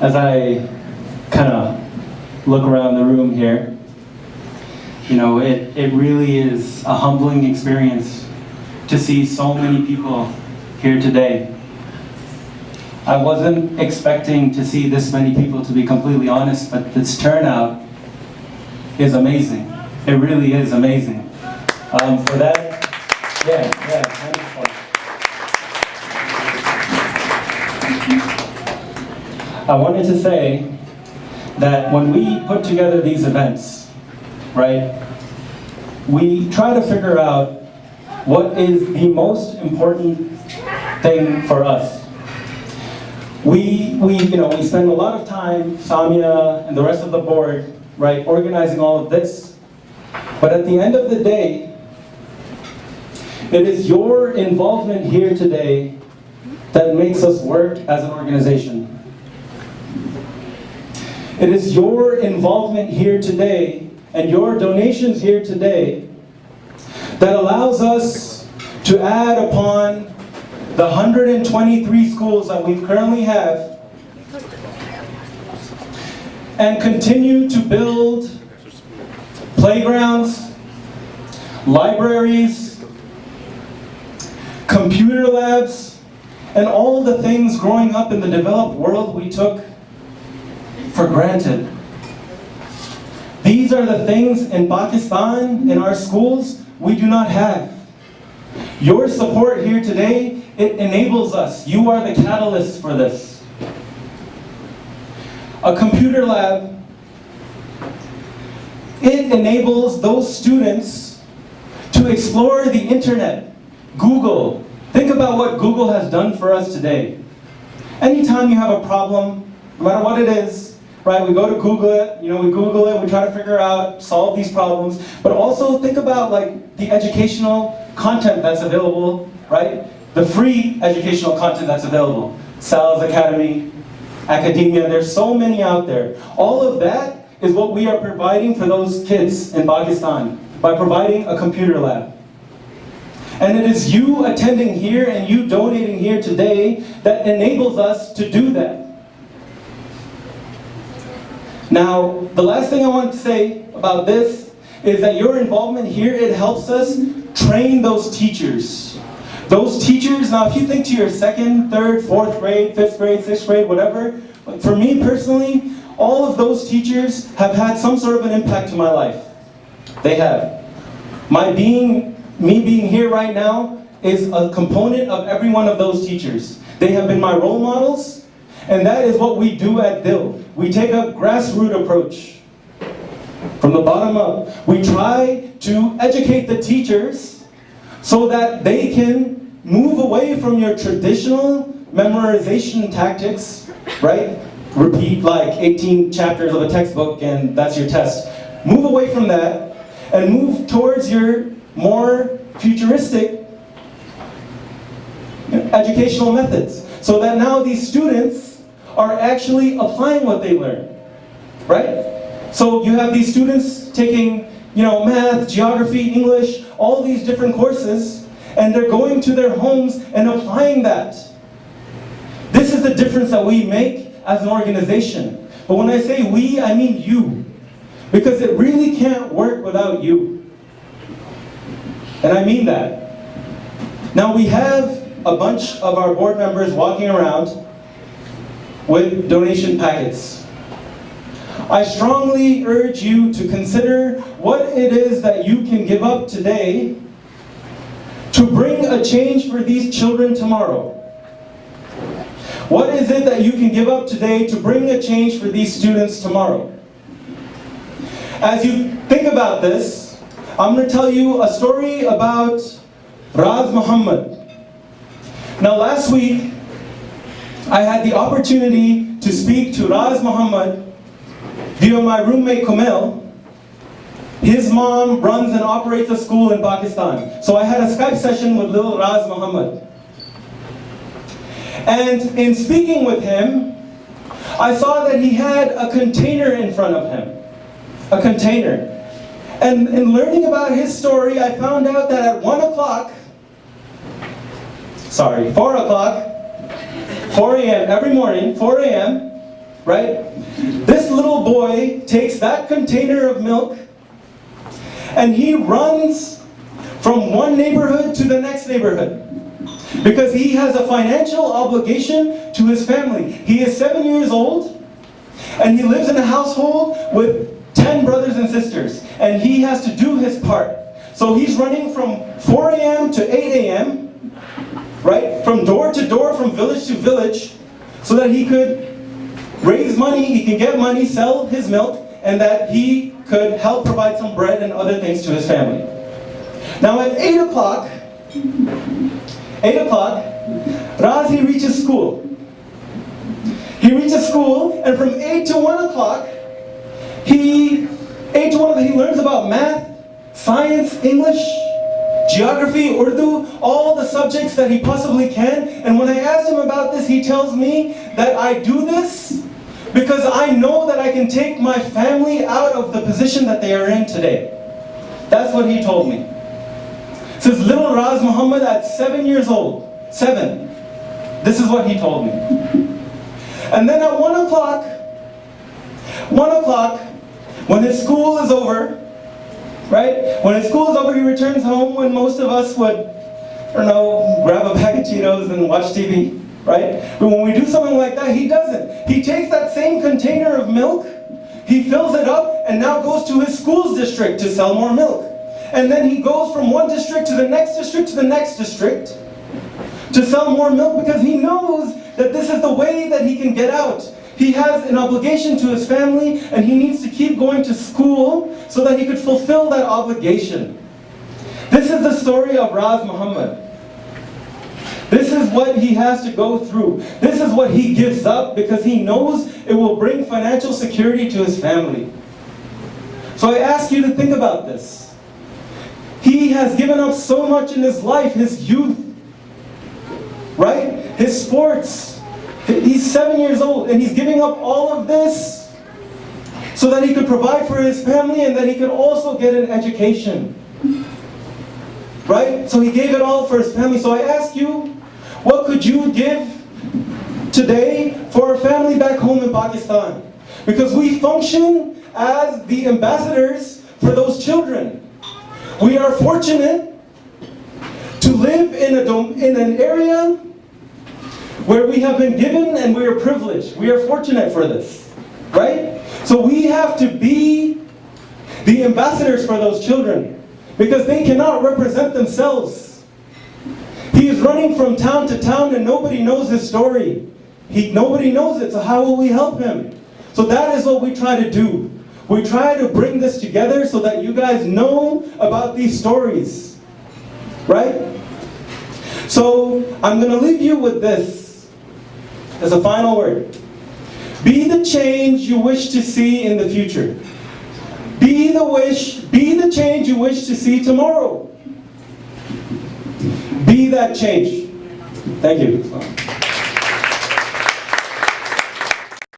As I kind of look around the room here, you know, it really is a humbling experience to see so many people here today. I wasn't expecting to see this many people, to be completely honest, but this turnout is amazing. It really is amazing. For that, wonderful. I wanted to say that when we put together these events, right, we try to figure out what is the most important thing for us. We spend a lot of time, Samia and the rest of the board, right, organizing all of this. But at the end of the day, it is your involvement here today that makes us work as an organization. It is your involvement here today and your donations here today that allows us to add upon the 123 schools that we currently have and continue to build playgrounds, libraries, computer labs, and all the things growing up in the developed world we took for granted. These are the things in Pakistan, in our schools, we do not have. Your support here today, it enables us. You are the catalyst for this. A computer lab, it enables those students to explore the internet, Google. Think about what Google has done for us today. Anytime you have a problem, no matter what it is, right, we go to Google it, we Google it, we try to figure out, solve these problems, but also think about like the educational content that's available, right? The free educational content that's available. Sal's Academy, Academia, there's so many out there. All of that is what we are providing for those kids in Pakistan by providing a computer lab. And it is you attending here and you donating here today that enables us to do that. Now, the last thing I want to say about this is that your involvement here, it helps us train those teachers. Those teachers, now if you think to your 2nd, 3rd, 4th grade, 5th grade, 6th grade, whatever, for me personally, all of those teachers have had some sort of an impact to my life. They have. Me being here right now is a component of every one of those teachers. They have been my role models, and that is what we do at DIL. We take a grassroots approach. From the bottom up, we try to educate the teachers so that they can move away from your traditional memorization tactics, right? Repeat like 18 chapters of a textbook and that's your test. Move away from that and move towards your more futuristic educational methods so that now these students are actually applying what they learn, right? So you have these students taking, math, geography, English, all these different courses, and they're going to their homes and applying that. This is the difference that we make as an organization. But when I say we, I mean you. Because it really can't work without you. And I mean that. Now we have a bunch of our board members walking around with donation packets. I strongly urge you to consider what it is that you can give up today to bring a change for these children tomorrow. What is it that you can give up today to bring a change for these students tomorrow? As you think about this, I'm going to tell you a story about Raz Muhammad. Now last week, I had the opportunity to speak to Raz Muhammad via my roommate Kumel. His mom runs and operates a school in Pakistan. So I had a Skype session with little Raz Muhammad. And in speaking with him, I saw that he had a container in front of him. A container. And in learning about his story, I found out that at 4 o'clock, 4 a.m. every morning, 4 a.m., right? This little boy takes that container of milk and he runs from one neighborhood to the next neighborhood because he has a financial obligation to his family. He is 7 years old and he lives in a household with 10 brothers and sisters, and he has to do his part. So he's running from 4 a.m. to 8 a.m., right? From door to door, from village to village, so that he could raise money, he can get money, sell his milk, and that he could help provide some bread and other things to his family. Now at 8 o'clock, Razi reaches school. He reaches school, and from 8 to 1 o'clock, he learns about math, science, English, geography, Urdu, all the subjects that he possibly can. And when I asked him about this, he tells me that I do this because I know that I can take my family out of the position that they are in today. That's what he told me. Says little Raz Muhammad at 7 years old, 7. This is what he told me. And then at 1 o'clock, when his school is over, right? When his school is over, he returns home when most of us would, I don't know, grab a bag of Cheetos and watch TV, right? But when we do something like that, he doesn't. He takes that same container of milk, he fills it up, and now goes to his school's district to sell more milk. And then he goes from one district to the next district to the next district to sell more milk because he knows that this is the way that he can get out. He has an obligation to his family and he needs to keep going to school so that he could fulfill that obligation. This is the story of Raz Muhammad. This is what he has to go through. This is what he gives up because he knows it will bring financial security to his family. So I ask you to think about this. He has given up so much in his life, his youth, right? His sports. He's 7 years old and he's giving up all of this so that he could provide for his family and that he could also get an education. Right? So he gave it all for his family. So I ask you, what could you give today for a family back home in Pakistan? Because we function as the ambassadors for those children. We are fortunate to live in an area where we have been given and we are privileged. We are fortunate for this, right? So we have to be the ambassadors for those children because they cannot represent themselves. He is running from town to town and nobody knows his story. Nobody knows it, so how will we help him? So that is what we try to do. We try to bring this together so that you guys know about these stories, right? So I'm going to leave you with this. As a final word, be the change you wish to see in the future. Be the change you wish to see tomorrow. Be that change. Thank you.